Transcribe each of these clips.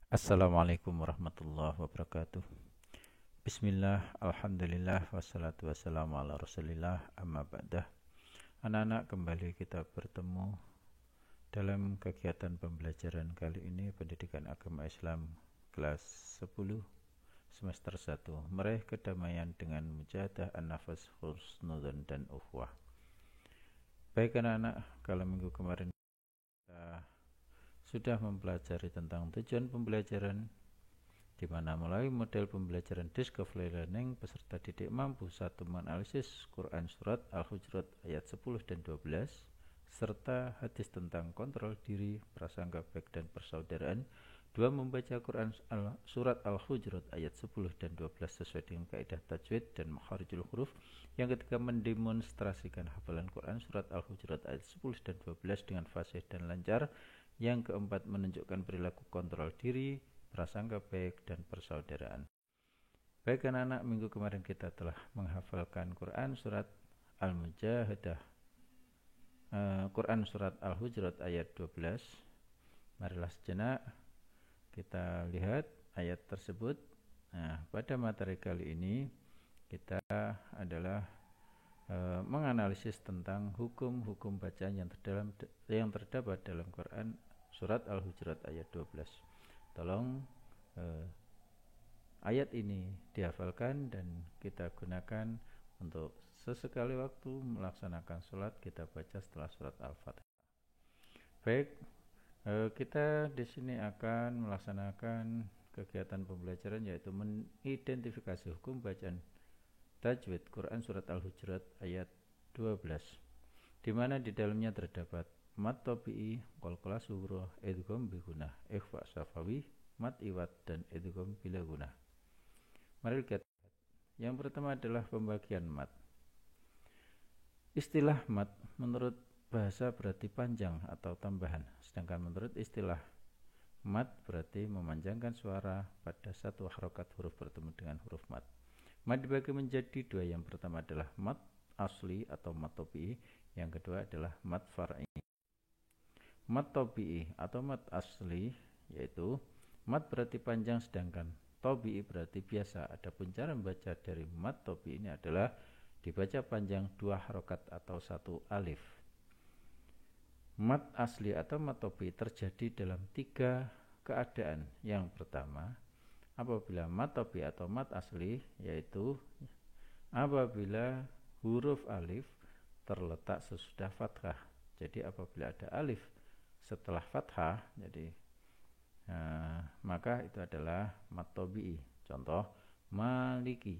Assalamualaikum warahmatullahi wabarakatuh. Bismillah, alhamdulillah, wassalatu wassalamu ala rasulillah, amma ba'dah. Anak-anak, kembali kita bertemu dalam kegiatan pembelajaran kali ini, pendidikan agama Islam kelas 10 semester 1, meraih kedamaian dengan mujahadah an-nafas, husnudzon dan ukhuwah. Baik anak-anak, kalau minggu kemarin kita sudah mempelajari tentang tujuan pembelajaran, di mana melalui model pembelajaran discovery learning peserta didik mampu satu menganalisis Quran surat Al-Hujurat ayat 10 dan 12 serta hadis tentang kontrol diri, prasangka baik dan persaudaraan. Dua, membaca Quran surat Al-Hujurat ayat 10 dan 12 sesuai dengan kaidah tajwid dan makharijul huruf. Yang ketiga, mendemonstrasikan hafalan Quran surat Al-Hujurat ayat 10 dan 12 dengan fasih dan lancar. Yang keempat, menunjukkan perilaku kontrol diri, prasangka baik dan persaudaraan. Baik anak-anak, minggu kemarin kita telah menghafalkan Quran surat Al-Mujahadah, Quran surat Al-Hujurat ayat 12. Marilah sejenak kita lihat ayat tersebut. Nah, pada materi kali ini kita adalah menganalisis tentang hukum-hukum bacaan yang terdapat dalam Quran surat Al-Hujurat ayat 12. Tolong ayat ini dihafalkan dan kita gunakan untuk sesekali waktu melaksanakan sholat kita baca setelah surat Al-Fatihah. Baik, kita di sini akan melaksanakan kegiatan pembelajaran yaitu mengidentifikasi hukum bacaan tajwid Quran surat Al-Hujurat ayat 12, di mana di dalamnya terdapat mat tabi'i, qalqalah sughra, idgham bi gunah, ikhfa syafawi, mat iwat dan idgham bila gunah. Mari lihat. Yang pertama adalah pembagian mat. Istilah mat menurut bahasa berarti panjang atau tambahan, sedangkan menurut istilah mat berarti memanjangkan suara pada satu harokat huruf bertemu dengan huruf mat. Mat dibagi menjadi dua, yang pertama adalah mat asli atau mat tabi'i, yang kedua adalah mat far'i. Mat tabi'i atau mat asli yaitu mat berarti panjang sedangkan tabi'i berarti biasa. Adapun cara membaca dari mat tabi'i ini adalah dibaca panjang dua harokat atau satu alif. Mat asli atau mat tabi'i terjadi dalam tiga keadaan. Yang pertama, apabila mat tabi'i atau mat asli yaitu apabila huruf alif terletak sesudah fathah. Jadi apabila ada alif setelah fathah, jadi maka itu adalah mat tabi'i. Contoh maliki,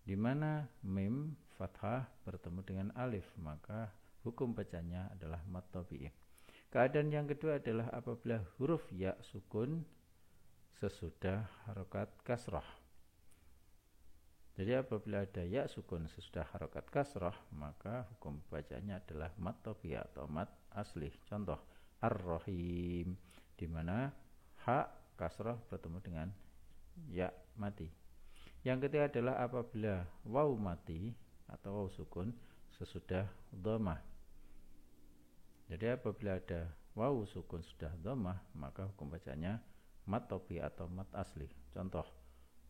di mana mim fathah bertemu dengan alif, maka hukum bacanya adalah mat tabi'i. Keadaan yang kedua adalah apabila huruf ya sukun sesudah harokat kasrah. Jadi apabila ada ya sukun sesudah harokat kasrah, maka hukum bacanya adalah mat tabi'i atau mat asli. Contoh ar-rahim, di mana ha kasrah bertemu dengan ya mati. Yang ketiga adalah apabila waw mati atau waw sukun sesudah dhammah. Jadi apabila ada waw sukun sudah dhammah, maka hukum bacanya mat tabi'i atau mat asli. Contoh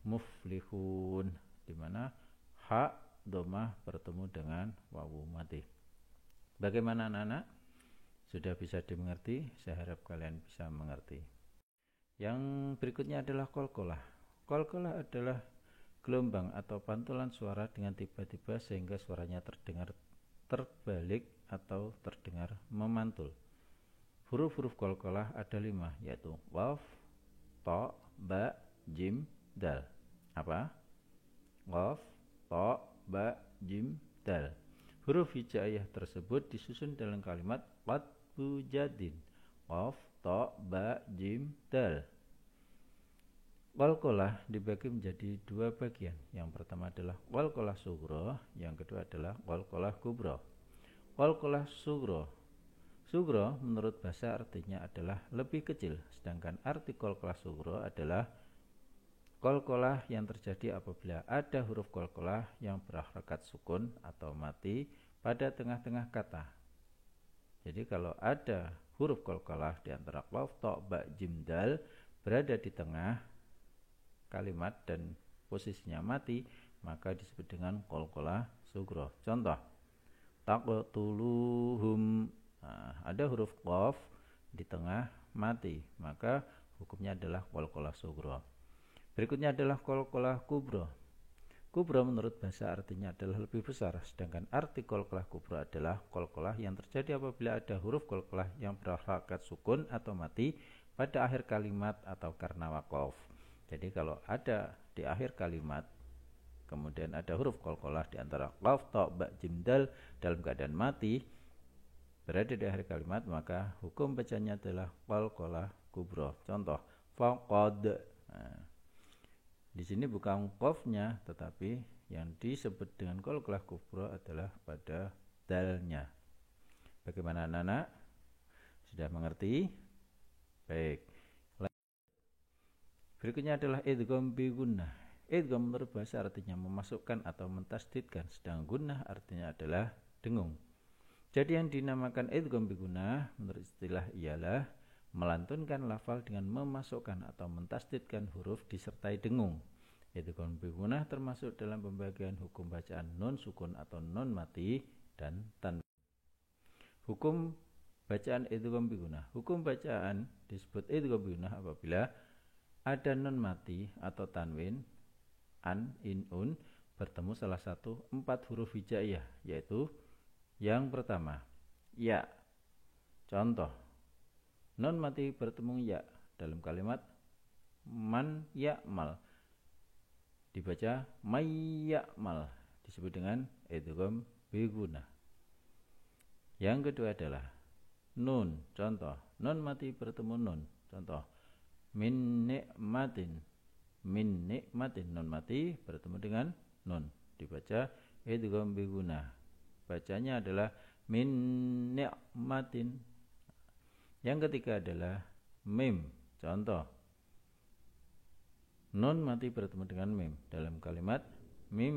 muflihun, di mana ha dhammah bertemu dengan waw mati. Bagaimana anak-anak? Sudah bisa dimengerti? Saya harap kalian bisa mengerti. Yang berikutnya adalah qalqalah. Qalqalah adalah gelombang atau pantulan suara dengan tiba-tiba sehingga suaranya terdengar terbalik atau terdengar memantul. Huruf-huruf qalqalah ada 5, yaitu waf, ta, ba, jim, dal. Apa? Waf, ta, ba, jim, dal. Huruf hijaiyah tersebut disusun dalam kalimat qad bujadin. Waf, ta, ba, jim, dal. Qalqalah dibagi menjadi dua bagian. Yang pertama adalah qalqalah sughra, yang kedua adalah qalqalah kubra. Qalqalah sughra menurut bahasa artinya adalah lebih kecil, sedangkan arti qalqalah sughra adalah qalqalah yang terjadi apabila ada huruf qalqalah yang berharokat sukun atau mati pada tengah-tengah kata. Jadi kalau ada huruf qalqalah di antara qaf, ta, ba, jim, dal, berada di tengah kalimat dan posisinya mati, maka disebut dengan qalqalah sughra. Contoh, taqtuluhum. Nah, ada huruf qaf di tengah mati, maka hukumnya adalah qalqalah sughra. Berikutnya adalah qalqalah kubra. Kubra menurut bahasa artinya adalah lebih besar, sedangkan arti qalqalah kubra adalah qalqalah yang terjadi apabila ada huruf qalqalah yang berharakat sukun atau mati pada akhir kalimat atau karena waqaf. Jadi kalau ada di akhir kalimat kemudian ada huruf qalqalah di antara qaf, ta, ba, jim, dal dalam keadaan mati berada di akhir kalimat, maka hukum bacanya adalah qalqalah kubra. Contoh, faqad. Nah, di sini bukan qafnya, tetapi yang disebut dengan qalqalah kubra adalah pada dalnya. Bagaimana anak-anak? Sudah mengerti? Baik. Berikutnya adalah idgham bi gunnah. Idgham menurut bahasa artinya memasukkan atau mentasdidkan, sedang gunnah artinya adalah dengung. Jadi yang dinamakan idgham bi gunnah menurut istilah ialah melantunkan lafal dengan memasukkan atau mentasdidkan huruf disertai dengung. Idgham bi gunnah termasuk dalam pembagian hukum bacaan nun sukun atau nun mati dan tanwin. Hukum bacaan idgham bi gunnah. Hukum bacaan disebut idgham bi gunnah apabila ada nun mati atau tanwin an, in, un bertemu salah satu 4 huruf hijaiyah, yaitu yang pertama ya. Contoh, nun mati bertemu ya dalam kalimat man ya'mal, dibaca may ya'mal, disebut dengan idgham bi gunnah. Yang kedua adalah nun. Contoh, nun mati bertemu nun. Contoh, min nikmatin. Min nikmatin, nun mati bertemu dengan nun, dibaca idgham bi gunnah. Bacanya adalah min nikmatin. Yang ketiga adalah mim. Contoh, nun mati bertemu dengan mim dalam kalimat mim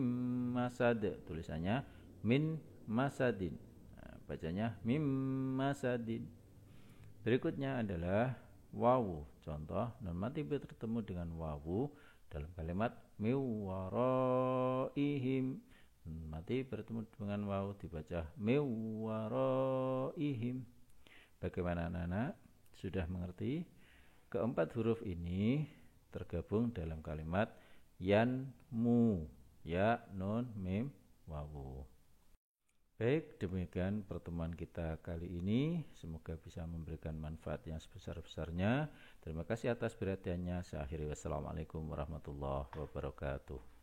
masad, tulisannya min masadin. Nah, bacanya mim masadin. Berikutnya adalah wawu. Contoh, nun mati bertemu dengan wawu dalam kalimat miwaraihim. Nun mati bertemu dengan wawu, dibaca miwaraihim. Bagaimana anak-anak? Sudah mengerti? Keempat huruf ini tergabung dalam kalimat yanmu. Ya, nun, mim, wawu. Baik, demikian pertemuan kita kali ini. Semoga bisa memberikan manfaat yang sebesar-besarnya. Terima kasih atas perhatiannya. Saya akhiri, wassalamualaikum warahmatullahi wabarakatuh.